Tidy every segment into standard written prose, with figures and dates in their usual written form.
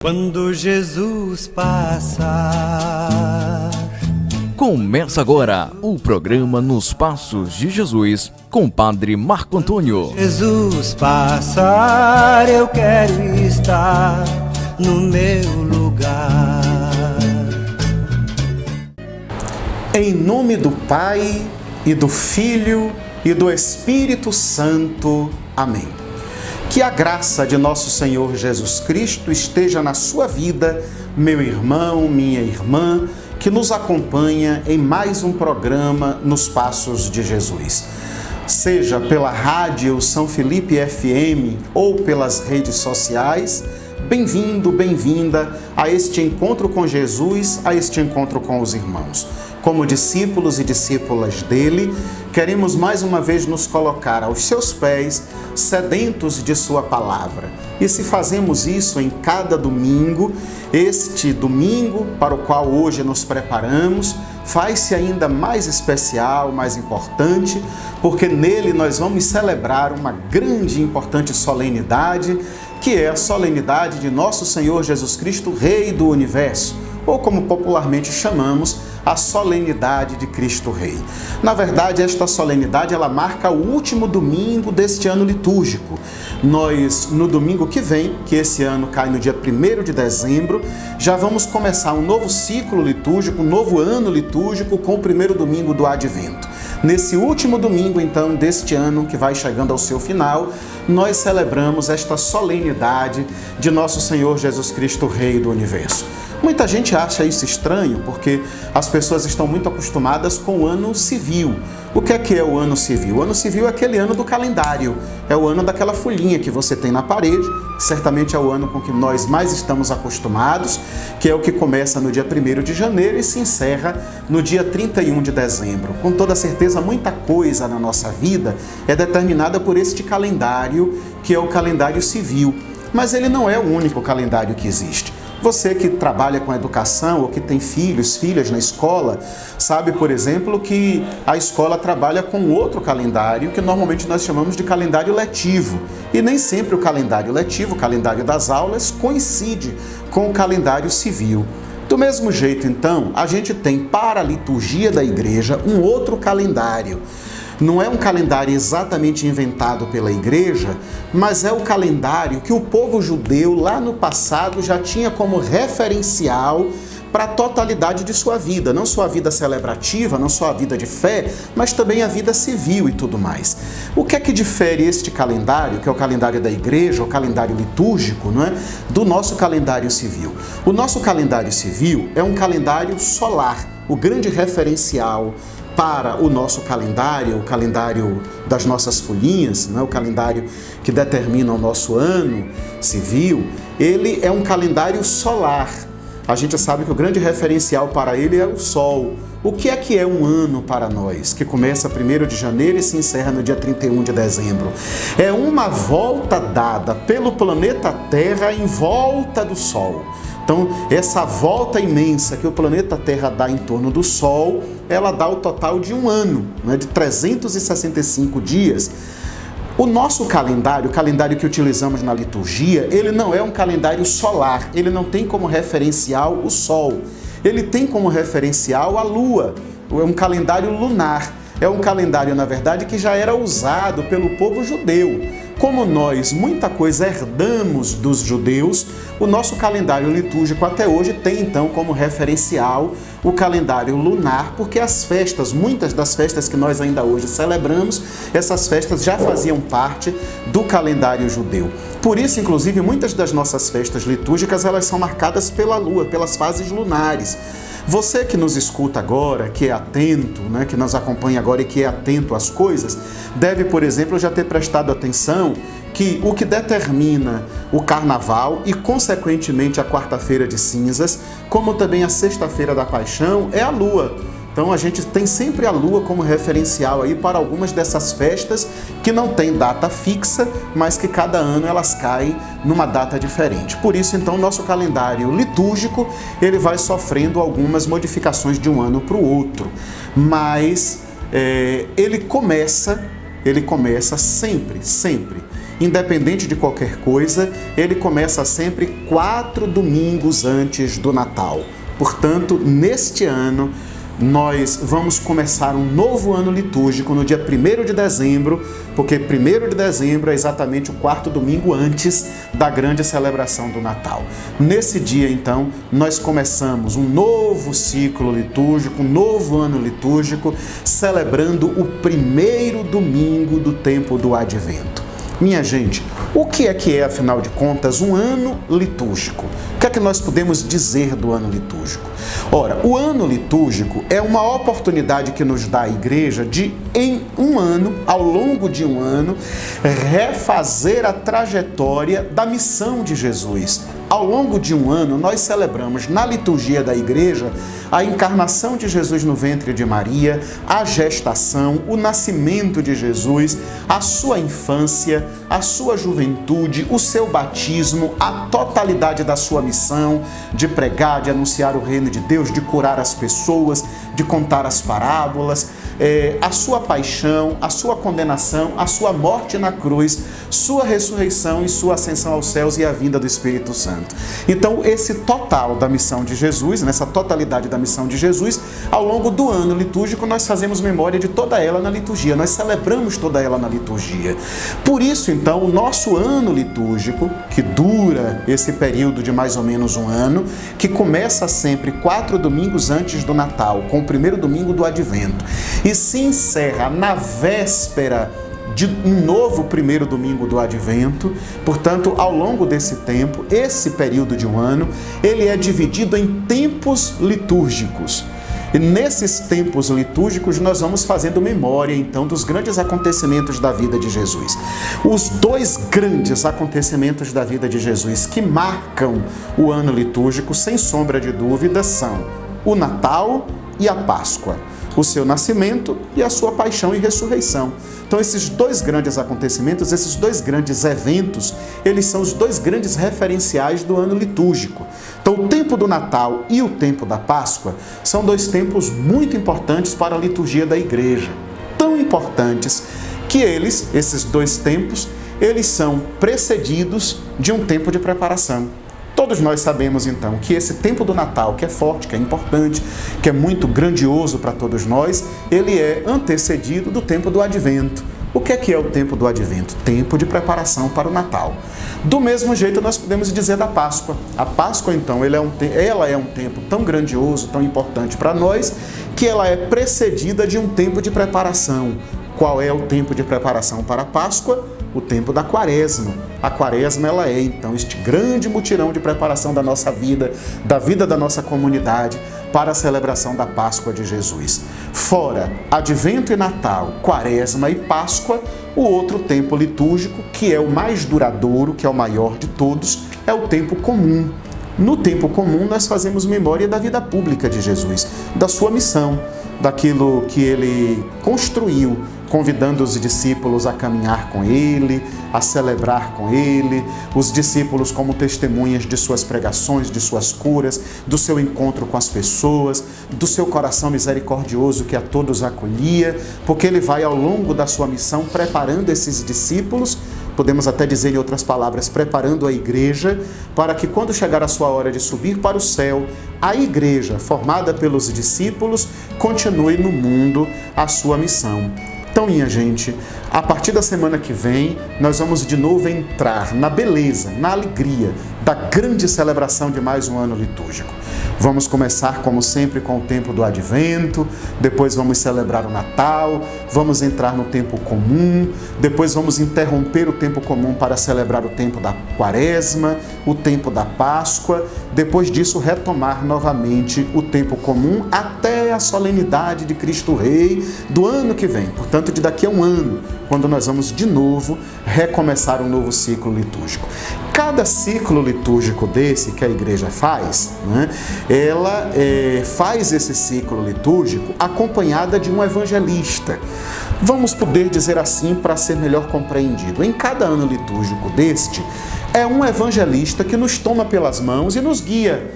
Quando Jesus passar. Começa agora o programa Nos Passos de Jesus com o Padre Marco Antônio. Jesus passar, eu quero estar no meu lugar. Em nome do Pai, e do Filho, e do Espírito Santo. Amém. Que a graça de nosso Senhor Jesus Cristo esteja na sua vida, meu irmão, minha irmã, que nos acompanha em mais um programa Nos Passos de Jesus. Seja pela rádio São Felipe FM ou pelas redes sociais, bem-vindo, bem-vinda a este encontro com Jesus, a este encontro com os irmãos. Como discípulos e discípulas dele, queremos mais uma vez nos colocar aos seus pés, sedentos de sua palavra. E se fazemos isso em cada domingo, este domingo para o qual hoje nos preparamos, faz-se ainda mais especial, mais importante, porque nele nós vamos celebrar uma grande e importante solenidade, que é a solenidade de nosso Senhor Jesus Cristo, Rei do Universo, ou como popularmente chamamos, a solenidade de Cristo Rei. Na verdade, esta solenidade ela marca o último domingo deste ano litúrgico. Nós, no domingo que vem, que esse ano cai no dia 1º de dezembro, já vamos começar um novo ciclo litúrgico, um novo ano litúrgico com o primeiro domingo do Advento. Nesse último domingo, então, deste ano, que vai chegando ao seu final, nós celebramos esta solenidade de nosso Senhor Jesus Cristo, Rei do Universo. Muita gente acha isso estranho porque as pessoas estão muito acostumadas com o ano civil. O que é o ano civil? O ano civil é aquele ano do calendário, é o ano daquela folhinha que você tem na parede, certamente é o ano com que nós mais estamos acostumados, que é o que começa no dia 1º de janeiro e se encerra no dia 31 de dezembro. Com toda certeza, muita coisa na nossa vida é determinada por este calendário, que é o calendário civil. Mas ele não é o único calendário que existe. Você que trabalha com educação ou que tem filhos, filhas na escola, sabe, por exemplo, que a escola trabalha com outro calendário que normalmente nós chamamos de calendário letivo. E nem sempre o calendário letivo, o calendário das aulas, coincide com o calendário civil. Do mesmo jeito, então, a gente tem para a liturgia da igreja um outro calendário. Não é um calendário exatamente inventado pela igreja, mas é o calendário que o povo judeu lá no passado já tinha como referencial para a totalidade de sua vida, não só a vida celebrativa, não só a vida de fé, mas também a vida civil e tudo mais. O que é que difere este calendário, que é o calendário da igreja, o calendário litúrgico, não é, do nosso calendário civil? O nosso calendário civil é um calendário solar, o grande referencial para o nosso calendário, o calendário das nossas folhinhas, né? O calendário que determina o nosso ano civil, ele é um calendário solar. A gente sabe que o grande referencial para ele é o Sol. O que é um ano para nós, que começa 1º de janeiro e se encerra no dia 31 de dezembro? É uma volta dada pelo planeta Terra em volta do Sol. Então, essa volta imensa que o planeta Terra dá em torno do Sol, ela dá o total de um ano, né, de 365 dias. O nosso calendário, o calendário que utilizamos na liturgia, ele não é um calendário solar, ele não tem como referencial o Sol. Ele tem como referencial a Lua, é um calendário lunar. É um calendário, na verdade, que já era usado pelo povo judeu. Como nós muita coisa herdamos dos judeus, o nosso calendário litúrgico até hoje tem então como referencial o calendário lunar, porque as festas, muitas das festas que nós ainda hoje celebramos, essas festas já faziam parte do calendário judeu. Por isso, inclusive, muitas das nossas festas litúrgicas, elas são marcadas pela lua, pelas fases lunares. Você que nos escuta agora, que é atento, né, que nos acompanha agora e que é atento às coisas, deve, por exemplo, já ter prestado atenção que o que determina o Carnaval e, consequentemente, a Quarta-feira de Cinzas, como também a Sexta-feira da Paixão, é a Lua. Então a gente tem sempre a Lua como referencial aí para algumas dessas festas que não tem data fixa, mas que cada ano elas caem numa data diferente. Por isso, então, o nosso calendário litúrgico ele vai sofrendo algumas modificações de um ano para o outro. Mas ele começa sempre independente de qualquer coisa, ele começa sempre 4 domingos antes do Natal. Portanto, neste ano, nós vamos começar um novo ano litúrgico no dia 1º de dezembro, porque 1º de dezembro é exatamente o 4º domingo antes da grande celebração do Natal. Nesse dia, então, nós começamos um novo ciclo litúrgico, um novo ano litúrgico, celebrando o 1º domingo do tempo do Advento. Minha gente, o que é, afinal de contas, um ano litúrgico? O que é que nós podemos dizer do ano litúrgico? Ora, o ano litúrgico é uma oportunidade que nos dá a Igreja de, em um ano, ao longo de um ano, refazer a trajetória da missão de Jesus. Ao longo de um ano, nós celebramos na liturgia da Igreja a encarnação de Jesus no ventre de Maria, a gestação, o nascimento de Jesus, a sua infância, a sua juventude, o seu batismo, a totalidade da sua missão de pregar, de anunciar o reino de Deus, de curar as pessoas, de contar as parábolas, a sua paixão, a sua condenação, a sua morte na cruz, sua ressurreição e sua ascensão aos céus e a vinda do Espírito Santo. Então, esse total da missão de Jesus, nessa totalidade da missão de Jesus, ao longo do ano litúrgico, nós fazemos memória de toda ela na liturgia, nós celebramos toda ela na liturgia. Por isso, então, o nosso ano litúrgico, que dura esse período de mais ou menos um ano, que começa sempre 4 domingos antes do Natal, com o 1º domingo do Advento, e se encerra na véspera de um novo 1º domingo do Advento. Portanto, ao longo desse tempo, esse período de um ano, ele é dividido em tempos litúrgicos. E nesses tempos litúrgicos nós vamos fazendo memória, então, dos grandes acontecimentos da vida de Jesus. Os 2 grandes acontecimentos da vida de Jesus que marcam o ano litúrgico, sem sombra de dúvida, são o Natal e a Páscoa. O seu nascimento e a sua paixão e ressurreição. Então, esses 2 grandes acontecimentos, esses 2 grandes eventos, eles são os 2 grandes referenciais do ano litúrgico. Então, o tempo do Natal e o tempo da Páscoa são 2 tempos muito importantes para a liturgia da Igreja. Tão importantes que esses 2 tempos, eles são precedidos de um tempo de preparação. Todos nós sabemos, então, que esse tempo do Natal, que é forte, que é importante, que é muito grandioso para todos nós, ele é antecedido do tempo do Advento. O que é o tempo do Advento? Tempo de preparação para o Natal. Do mesmo jeito, nós podemos dizer da Páscoa. A Páscoa, então, ela é um tempo tão grandioso, tão importante para nós, que ela é precedida de um tempo de preparação. Qual é o tempo de preparação para a Páscoa? O tempo da Quaresma. A Quaresma, ela é, então, este grande mutirão de preparação da nossa vida, da vida da nossa comunidade, para a celebração da Páscoa de Jesus. Fora Advento e Natal, Quaresma e Páscoa, o outro tempo litúrgico, que é o mais duradouro, que é o maior de todos, é o tempo comum. No tempo comum, nós fazemos memória da vida pública de Jesus, da sua missão, daquilo que ele construiu, convidando os discípulos a caminhar com ele, a celebrar com ele, os discípulos como testemunhas de suas pregações, de suas curas, do seu encontro com as pessoas, do seu coração misericordioso que a todos acolhia, porque ele vai ao longo da sua missão preparando esses discípulos, podemos até dizer em outras palavras, preparando a Igreja, para que quando chegar a sua hora de subir para o céu, a Igreja, formada pelos discípulos, continue no mundo a sua missão. Então, minha gente, a partir da semana que vem, nós vamos de novo entrar na beleza, na alegria da grande celebração de mais um ano litúrgico. Vamos começar, como sempre, com o tempo do Advento, depois vamos celebrar o Natal, vamos entrar no tempo comum, depois vamos interromper o tempo comum para celebrar o tempo da Quaresma, o tempo da Páscoa, depois disso retomar novamente o tempo comum até a solenidade de Cristo Rei do ano que vem, portanto, de daqui a um ano, quando nós vamos de novo recomeçar um novo ciclo litúrgico. Cada ciclo litúrgico desse que a Igreja faz, ela faz esse ciclo litúrgico acompanhada de um evangelista. Vamos poder dizer assim para ser melhor compreendido. Em cada ano litúrgico deste, é um evangelista que nos toma pelas mãos e nos guia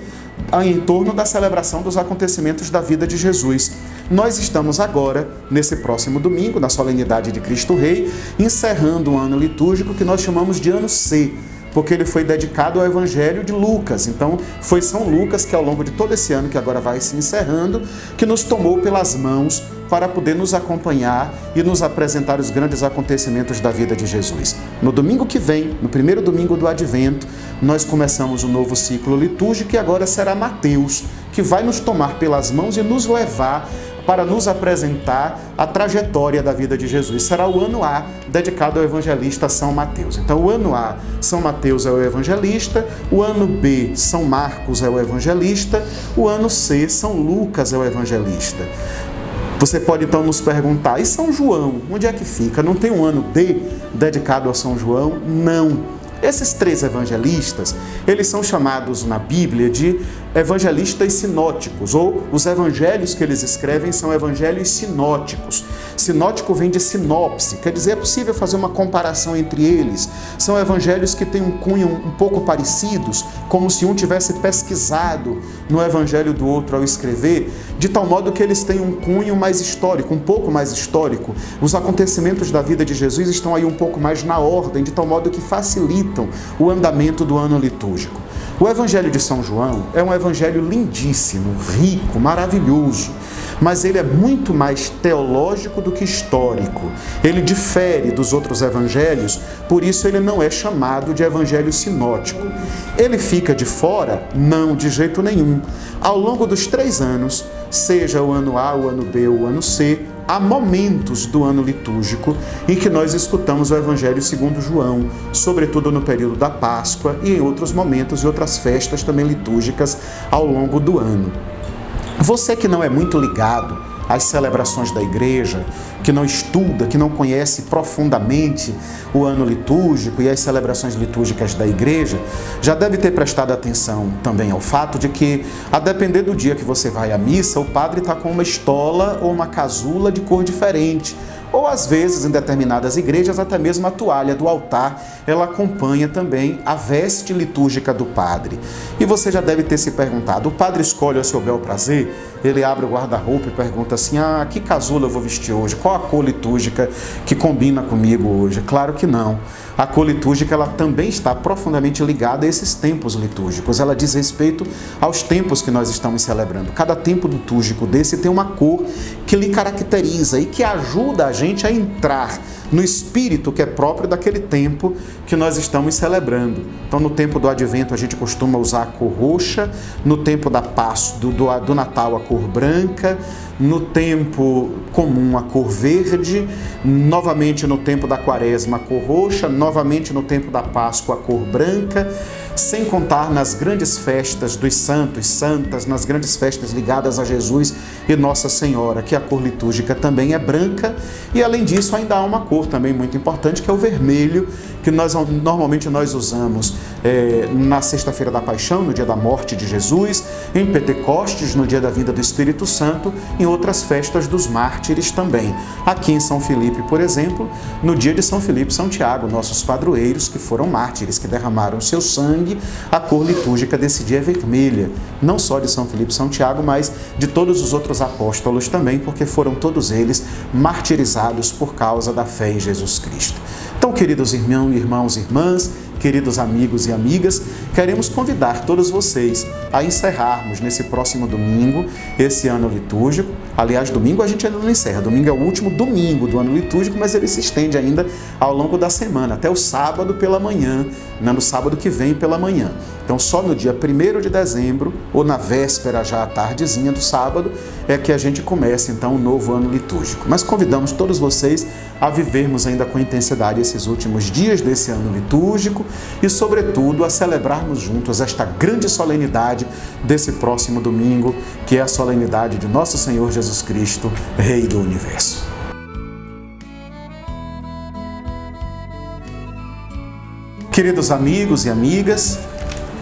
em torno da celebração dos acontecimentos da vida de Jesus. Nós estamos agora, nesse próximo domingo, na solenidade de Cristo Rei, encerrando um ano litúrgico que nós chamamos de Ano C, porque ele foi dedicado ao Evangelho de Lucas. Então, foi São Lucas que, ao longo de todo esse ano, que agora vai se encerrando, que nos tomou pelas mãos para poder nos acompanhar e nos apresentar os grandes acontecimentos da vida de Jesus. No domingo que vem, no primeiro domingo do Advento, nós começamos um novo ciclo litúrgico e agora será Mateus, que vai nos tomar pelas mãos e nos levar para nos apresentar a trajetória da vida de Jesus. Será o ano A, dedicado ao evangelista São Mateus. Então, o ano A, São Mateus é o evangelista, o ano B, São Marcos é o evangelista, o ano C, São Lucas é o evangelista. Você pode então nos perguntar, e São João, onde é que fica? Não tem um ano D dedicado a São João? Não. Esses três evangelistas, eles são chamados na Bíblia de evangelistas sinóticos, ou os evangelhos que eles escrevem são evangelhos sinóticos. Sinótico vem de sinopse, quer dizer, é possível fazer uma comparação entre eles. São evangelhos que têm um cunho um pouco parecidos, como se um tivesse pesquisado no evangelho do outro ao escrever, de tal modo que eles têm um cunho mais histórico, um pouco mais histórico. Os acontecimentos da vida de Jesus estão aí um pouco mais na ordem, de tal modo que facilitam o andamento do ano litúrgico. O Evangelho de São João é um evangelho lindíssimo, rico, maravilhoso, mas ele é muito mais teológico do que histórico. Ele difere dos outros evangelhos, por isso ele não é chamado de evangelho sinótico. Ele fica de fora? Não, de jeito nenhum. Ao longo dos 3 anos, seja o ano A, o ano B ou o ano C, há momentos do ano litúrgico em que nós escutamos o Evangelho segundo João, sobretudo no período da Páscoa e em outros momentos e outras festas também litúrgicas ao longo do ano. Você que não é muito ligado às celebrações da igreja, que não estuda, que não conhece profundamente o ano litúrgico e as celebrações litúrgicas da igreja, já deve ter prestado atenção também ao fato de que, a depender do dia que você vai à missa, o padre está com uma estola ou uma casula de cor diferente. Ou às vezes, em determinadas igrejas, até mesmo a toalha do altar, ela acompanha também a veste litúrgica do padre. E você já deve ter se perguntado, o padre escolhe ao seu bel prazer? Ele abre o guarda-roupa e pergunta assim, que casula eu vou vestir hoje? Qual a cor litúrgica que combina comigo hoje? Claro que não. A cor litúrgica ela também está profundamente ligada a esses tempos litúrgicos. Ela diz respeito aos tempos que nós estamos celebrando. Cada tempo litúrgico desse tem uma cor que lhe caracteriza e que ajuda a gente a entrar no espírito que é próprio daquele tempo que nós estamos celebrando. Então, no tempo do Advento, a gente costuma usar a cor roxa, no tempo da Páscoa, do Natal, a cor branca, no tempo comum, a cor verde, novamente no tempo da Quaresma, a cor roxa, novamente no tempo da Páscoa, a cor branca, sem contar nas grandes festas dos santos, santas, nas grandes festas ligadas a Jesus e Nossa Senhora, que a cor litúrgica também é branca, e além disso ainda há uma cor também muito importante, que é o vermelho, que normalmente nós usamos na Sexta-feira da Paixão, no dia da morte de Jesus, em Pentecostes, no dia da vinda do Espírito Santo, em outras festas dos mártires também. Aqui em São Filipe, por exemplo, no dia de São Filipe e São Tiago, nossos padroeiros que foram mártires, que derramaram seu sangue, a cor litúrgica desse dia é vermelha, não só de São Filipe e São Tiago, mas de todos os outros apóstolos também, porque foram todos eles martirizados por causa da fé em Jesus Cristo. Então, queridos irmãos e irmãs, queridos amigos e amigas, queremos convidar todos vocês a encerrarmos nesse próximo domingo esse ano litúrgico. Aliás, domingo a gente ainda não encerra, domingo é o último domingo do ano litúrgico, mas ele se estende ainda ao longo da semana, até o sábado pela manhã, no sábado que vem pela manhã. Então, só no dia 1º de dezembro, ou na véspera já à tardezinha do sábado, é que a gente começa então o novo ano litúrgico. Mas convidamos todos vocês a vivermos ainda com intensidade esses últimos dias desse ano litúrgico e, sobretudo, a celebrarmos juntos esta grande solenidade desse próximo domingo, que é a solenidade de Nosso Senhor Jesus Cristo, Rei do Universo. Queridos amigos e amigas,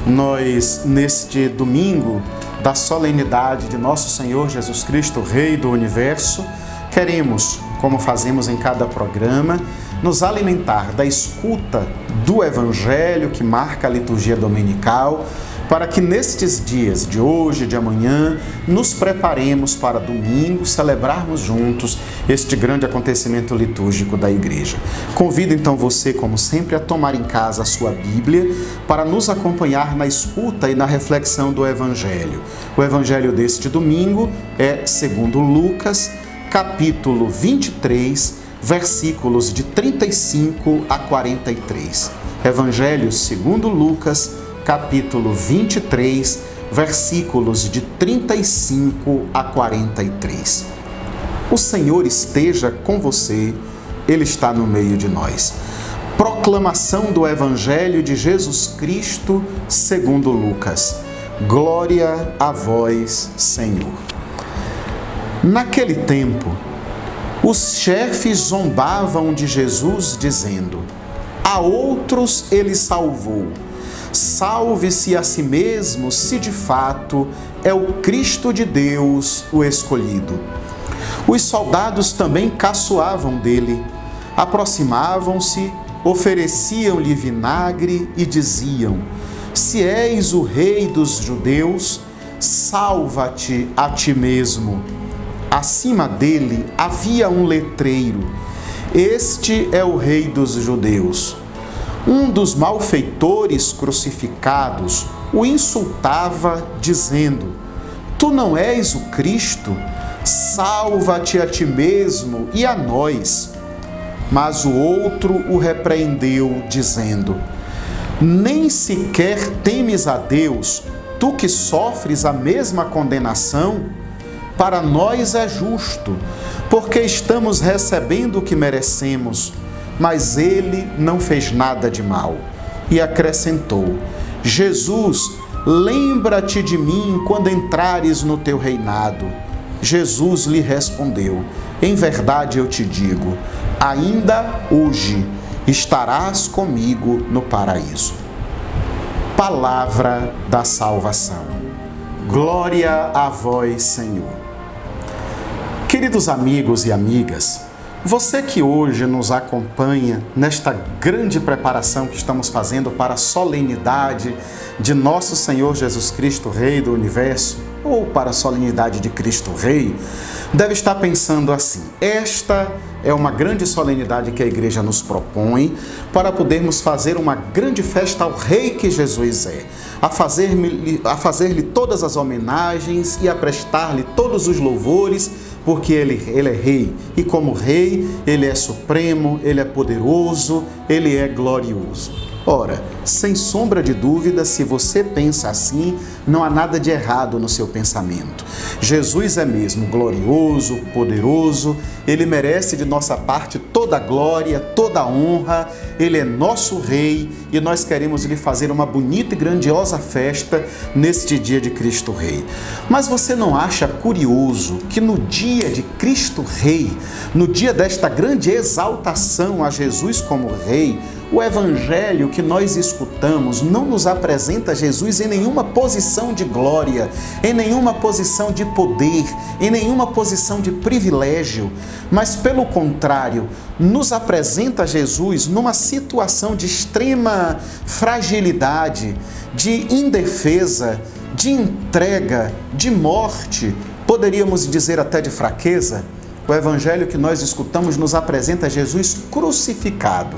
nós, neste domingo da solenidade de Nosso Senhor Jesus Cristo, Rei do Universo, queremos, como fazemos em cada programa, nos alimentar da escuta do Evangelho que marca a liturgia dominical, para que nestes dias de hoje e de amanhã nos preparemos para domingo celebrarmos juntos este grande acontecimento litúrgico da Igreja. Convido então você, como sempre, a tomar em casa a sua Bíblia para nos acompanhar na escuta e na reflexão do Evangelho. O Evangelho deste domingo é segundo Lucas, capítulo 23, versículos de 35 a 43. Evangelho segundo Lucas, capítulo 23, versículos de 35 a 43. O Senhor esteja com você, Ele está no meio de nós. Proclamação do Evangelho de Jesus Cristo segundo Lucas. Glória a vós, Senhor. Naquele tempo, os chefes zombavam de Jesus, dizendo: a outros ele salvou. Salve-se a si mesmo, se de fato é o Cristo de Deus, o escolhido. Os soldados também caçoavam dele, aproximavam-se, ofereciam-lhe vinagre e diziam: se és o rei dos judeus, salva-te a ti mesmo. Acima dele havia um letreiro: este é o rei dos judeus. Um dos malfeitores crucificados o insultava, dizendo: tu não és o Cristo? Salva-te a ti mesmo e a nós. Mas o outro o repreendeu, dizendo: nem sequer temes a Deus, tu que sofres a mesma condenação? Para nós é justo, porque estamos recebendo o que merecemos. Mas ele não fez nada de mal. E acrescentou: Jesus, lembra-te de mim quando entrares no teu reinado. Jesus lhe respondeu: em verdade eu te digo, ainda hoje estarás comigo no paraíso. Palavra da salvação. Glória a vós, Senhor. Queridos amigos e amigas, você que hoje nos acompanha nesta grande preparação que estamos fazendo para a solenidade de nosso Senhor Jesus Cristo, Rei do Universo, ou para a solenidade de Cristo Rei, deve estar pensando assim: esta é uma grande solenidade que a Igreja nos propõe para podermos fazer uma grande festa ao Rei que Jesus é, a fazer-lhe todas as homenagens e a prestar-lhe todos os louvores, porque ele é rei, e como rei, ele é supremo, ele é poderoso, ele é glorioso. Ora, sem sombra de dúvida, se você pensa assim, não há nada de errado no seu pensamento. Jesus é mesmo glorioso, poderoso, ele merece de nossa parte toda a glória, toda a honra, ele é nosso rei e nós queremos lhe fazer uma bonita e grandiosa festa neste dia de Cristo Rei. Mas você não acha curioso que no dia de Cristo Rei, no dia desta grande exaltação a Jesus como Rei, o Evangelho que nós escutamos não nos apresenta Jesus em nenhuma posição de glória, em nenhuma posição de poder, em nenhuma posição de privilégio, mas pelo contrário, nos apresenta Jesus numa situação de extrema fragilidade, de indefesa, de entrega, de morte, poderíamos dizer até de fraqueza. O Evangelho que nós escutamos nos apresenta Jesus crucificado,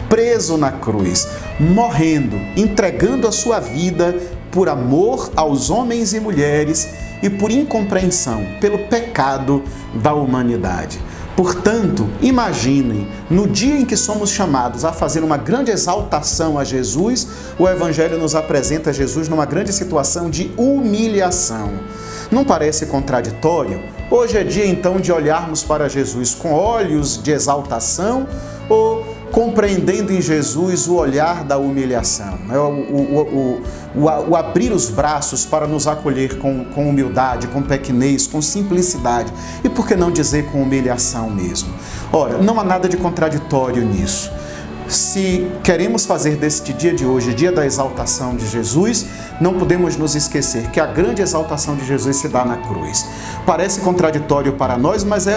preso na cruz, morrendo, entregando a sua vida por amor aos homens e mulheres e por incompreensão, pelo pecado da humanidade. Portanto, imaginem, no dia em que somos chamados a fazer uma grande exaltação a Jesus, o Evangelho nos apresenta Jesus numa grande situação de humilhação. Não parece contraditório? Hoje é dia então de olharmos para Jesus com olhos de exaltação ou compreendendo em Jesus o olhar da humilhação, o abrir os braços para nos acolher com humildade, com pequenez, com simplicidade e por que não dizer com humilhação mesmo. Ora, não há nada de contraditório nisso. Se queremos fazer deste dia de hoje, dia da exaltação de Jesus, não podemos nos esquecer que a grande exaltação de Jesus se dá na cruz. Parece contraditório para nós, mas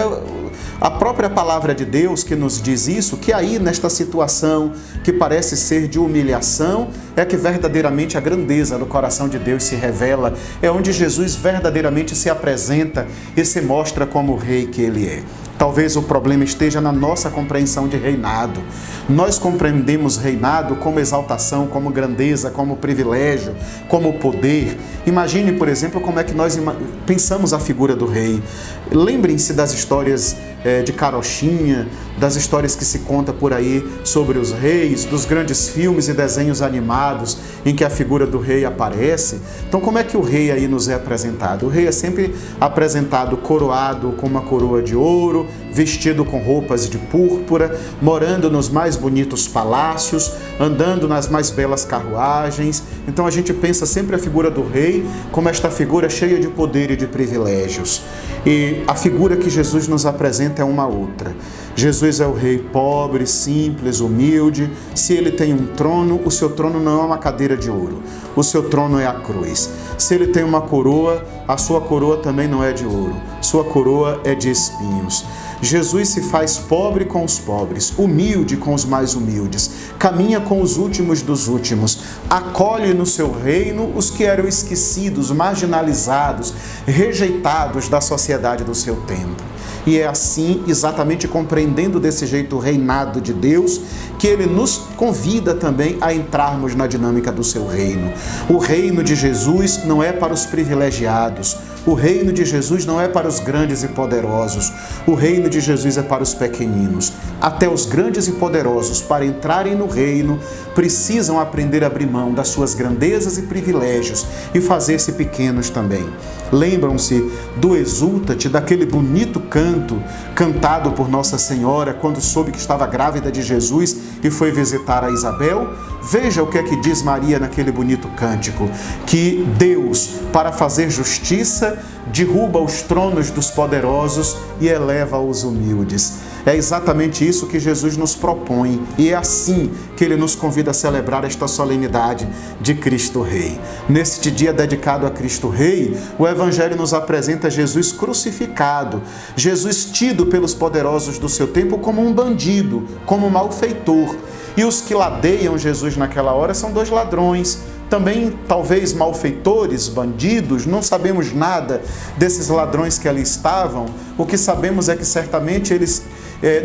A própria palavra de Deus que nos diz isso, que aí nesta situação que parece ser de humilhação, é que verdadeiramente a grandeza do coração de Deus se revela, é onde Jesus verdadeiramente se apresenta e se mostra como o rei que ele é. Talvez o problema esteja na nossa compreensão de reinado. Nós compreendemos reinado como exaltação, como grandeza, como privilégio, como poder. Imagine, por exemplo, como é que nós pensamos a figura do rei. Lembrem-se das histórias de carochinha, das histórias que se conta por aí sobre os reis, dos grandes filmes e desenhos animados em que a figura do rei aparece. Então, como é que o rei aí nos é apresentado? O rei é sempre apresentado coroado com uma coroa de ouro, vestido com roupas de púrpura, morando nos mais bonitos palácios, andando nas mais belas carruagens. Então a gente pensa sempre a figura do rei como esta figura cheia de poder e de privilégios. E a figura que Jesus nos apresenta é uma outra. Jesus é o rei pobre, simples, humilde. Se ele tem um trono, o seu trono não é uma cadeira de ouro. O seu trono é a cruz. Se ele tem uma coroa, a sua coroa também não é de ouro. Sua coroa é de espinhos. Jesus se faz pobre com os pobres, humilde com os mais humildes, caminha com os últimos dos últimos, acolhe no seu reino os que eram esquecidos, marginalizados, rejeitados da sociedade do seu tempo. E é assim, exatamente compreendendo desse jeito o reinado de Deus, que ele nos convida também a entrarmos na dinâmica do seu reino. O reino de Jesus não é para os privilegiados. O reino de Jesus não é para os grandes e poderosos. O reino de Jesus é para os pequeninos. Até os grandes e poderosos, para entrarem no reino, precisam aprender a abrir mão das suas grandezas e privilégios e fazer-se pequenos também. Lembram-se do Exulta-te, daquele bonito canto cantado por Nossa Senhora quando soube que estava grávida de Jesus e foi visitar a Isabel? Veja o que é que diz Maria naquele bonito cântico, que Deus, para fazer justiça, derruba os tronos dos poderosos e eleva os humildes. É exatamente isso que Jesus nos propõe e é assim que ele nos convida a celebrar esta solenidade de Cristo Rei. Neste dia dedicado a Cristo Rei, o Evangelho nos apresenta Jesus crucificado, Jesus tido pelos poderosos do seu tempo como um bandido, como um malfeitor. E os que ladeiam Jesus naquela hora são dois ladrões, também talvez malfeitores, bandidos, não sabemos nada desses ladrões que ali estavam. O que sabemos é que certamente eles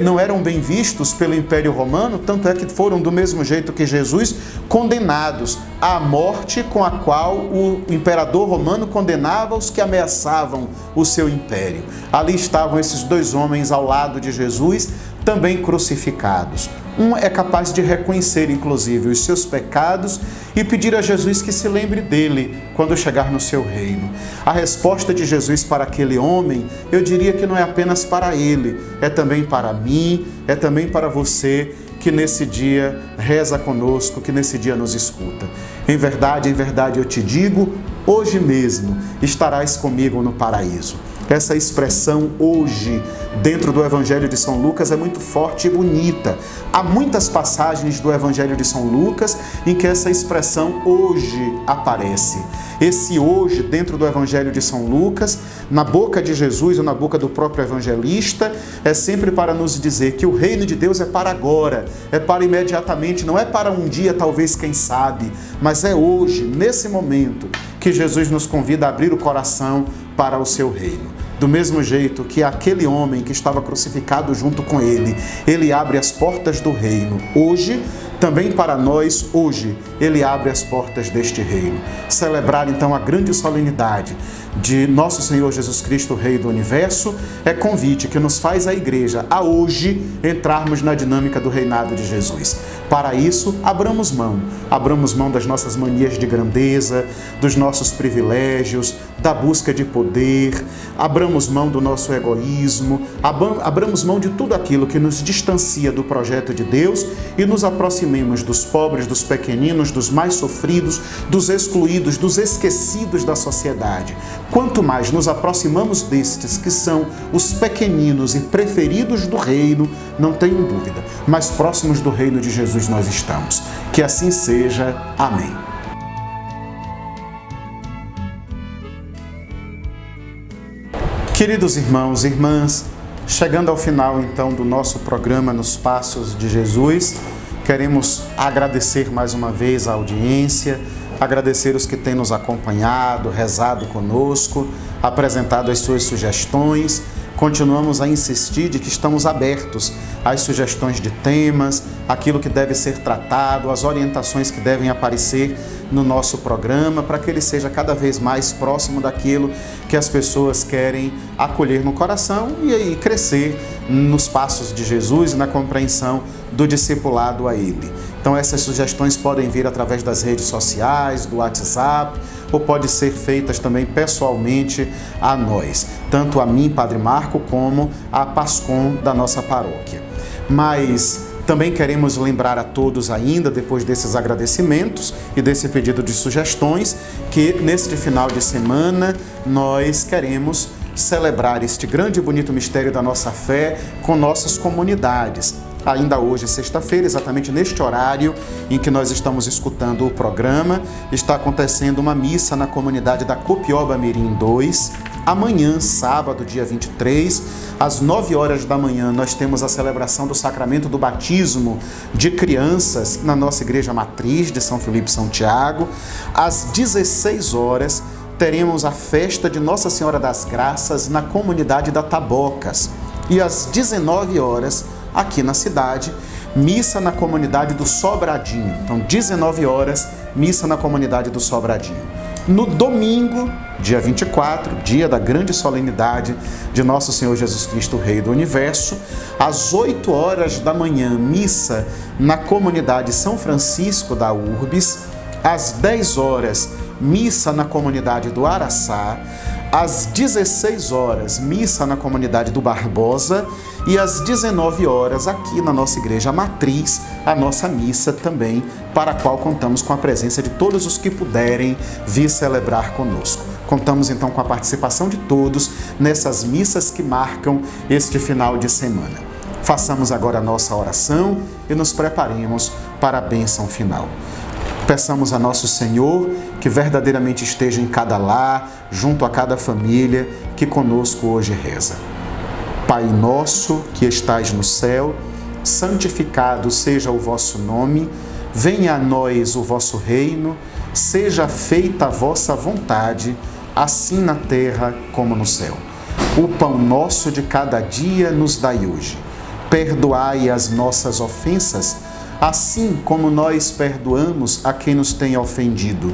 não eram bem vistos pelo Império Romano, tanto é que foram do mesmo jeito que Jesus, condenados à morte com a qual o imperador romano condenava os que ameaçavam o seu império. Ali estavam esses dois homens ao lado de Jesus, também crucificados. Um é capaz de reconhecer, inclusive, os seus pecados e pedir a Jesus que se lembre dele quando chegar no seu reino. A resposta de Jesus para aquele homem, eu diria que não é apenas para ele, é também para mim, é também para você que nesse dia reza conosco, que nesse dia nos escuta. Em verdade, eu te digo, hoje mesmo estarás comigo no paraíso. Essa expressão hoje, dentro do Evangelho de São Lucas, é muito forte e bonita. Há muitas passagens do Evangelho de São Lucas em que essa expressão hoje aparece. Esse hoje, dentro do Evangelho de São Lucas, na boca de Jesus ou na boca do próprio evangelista, é sempre para nos dizer que o reino de Deus é para agora, é para imediatamente, não é para um dia, talvez, quem sabe, mas é hoje, nesse momento, que Jesus nos convida a abrir o coração para o seu reino. Do mesmo jeito que aquele homem que estava crucificado junto com ele, ele abre as portas do reino. Hoje, também para nós, hoje, ele abre as portas deste reino. Celebrar então a grande solenidade de nosso Senhor Jesus Cristo, Rei do Universo, é convite que nos faz a Igreja a hoje entrarmos na dinâmica do reinado de Jesus. Para isso, abramos mão das nossas manias de grandeza, dos nossos privilégios, da busca de poder, abramos mão do nosso egoísmo, abramos mão de tudo aquilo que nos distancia do projeto de Deus e nos aproximemos dos pobres, dos pequeninos, dos mais sofridos, dos excluídos, dos esquecidos da sociedade. Quanto mais nos aproximamos destes que são os pequeninos e preferidos do reino, não tenho dúvida, mais próximos do reino de Jesus nós estamos. Que assim seja. Amém. Queridos irmãos e irmãs, Chegando ao final, então, do nosso programa Nos Passos de Jesus, queremos agradecer mais uma vez a audiência, agradecer os que têm nos acompanhado, rezado conosco, apresentado as suas sugestões. Continuamos a insistir de que estamos abertos às sugestões de temas, aquilo que deve ser tratado, as orientações que devem aparecer no nosso programa, para que ele seja cada vez mais próximo daquilo que as pessoas querem acolher no coração e aí crescer nos passos de Jesus e na compreensão do discipulado a Ele. Então essas sugestões podem vir através das redes sociais, do WhatsApp, ou pode ser feitas também pessoalmente a nós, tanto a mim, Padre Marco, como a PASCOM da nossa paróquia. Mas também queremos lembrar a todos ainda, depois desses agradecimentos e desse pedido de sugestões, que neste final de semana nós queremos celebrar este grande e bonito mistério da nossa fé com nossas comunidades. Ainda hoje, sexta-feira, exatamente neste horário em que nós estamos escutando o programa, está acontecendo uma missa na comunidade da Copioba Mirim 2. Amanhã, sábado, dia 23, às 9 horas da manhã, nós temos a celebração do sacramento do batismo de crianças na nossa igreja matriz de São Filipe e São Tiago. Às 16 horas, teremos a festa de Nossa Senhora das Graças na comunidade da Tabocas. E às 19 horas, aqui na cidade, missa na comunidade do Sobradinho. Então, 19 horas, missa na comunidade do Sobradinho. No domingo, dia 24, dia da grande solenidade de Nosso Senhor Jesus Cristo, Rei do Universo, às 8 horas da manhã, missa na comunidade São Francisco da Urbis. Às 10 horas, missa na comunidade do Araçá. Às 16 horas, missa na comunidade do Barbosa, e às 19 horas, aqui na nossa igreja matriz, a nossa missa também, para a qual contamos com a presença de todos os que puderem vir celebrar conosco. Contamos então com a participação de todos nessas missas que marcam este final de semana. Façamos agora a nossa oração e nos preparemos para a bênção final. Peçamos a nosso Senhor que verdadeiramente esteja em cada lar, junto a cada família que conosco hoje reza. Pai nosso que estais no céu, santificado seja o vosso nome, venha a nós o vosso reino, seja feita a vossa vontade, assim na terra como no céu. O pão nosso de cada dia nos dai hoje. Perdoai as nossas ofensas, assim como nós perdoamos a quem nos tem ofendido.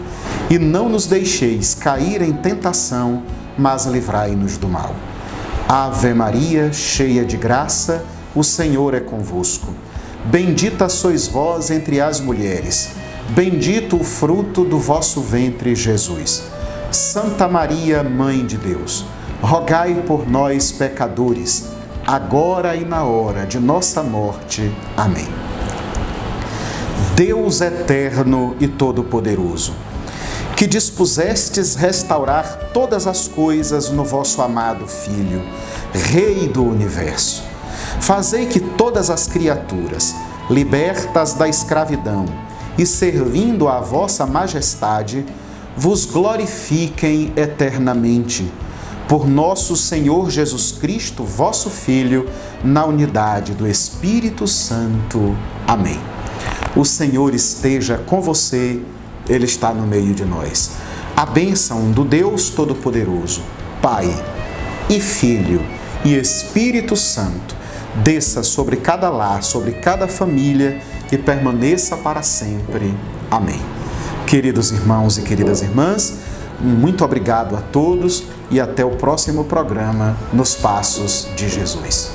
E não nos deixeis cair em tentação, mas livrai-nos do mal. Ave Maria, cheia de graça, o Senhor é convosco. Bendita sois vós entre as mulheres, bendito o fruto do vosso ventre, Jesus. Santa Maria, Mãe de Deus, rogai por nós, pecadores, agora e na hora de nossa morte. Amém. Deus eterno e todo-poderoso, que dispusestes restaurar todas as coisas no vosso amado Filho, Rei do Universo, fazei que todas as criaturas, libertas da escravidão e servindo à vossa majestade, vos glorifiquem eternamente. Por nosso Senhor Jesus Cristo, vosso Filho, na unidade do Espírito Santo. Amém. O Senhor esteja com você, Ele está no meio de nós. A bênção do Deus Todo-Poderoso, Pai e Filho e Espírito Santo, desça sobre cada lar, sobre cada família e permaneça para sempre. Amém. Queridos irmãos e queridas irmãs, muito obrigado a todos e até o próximo programa Nos Passos de Jesus.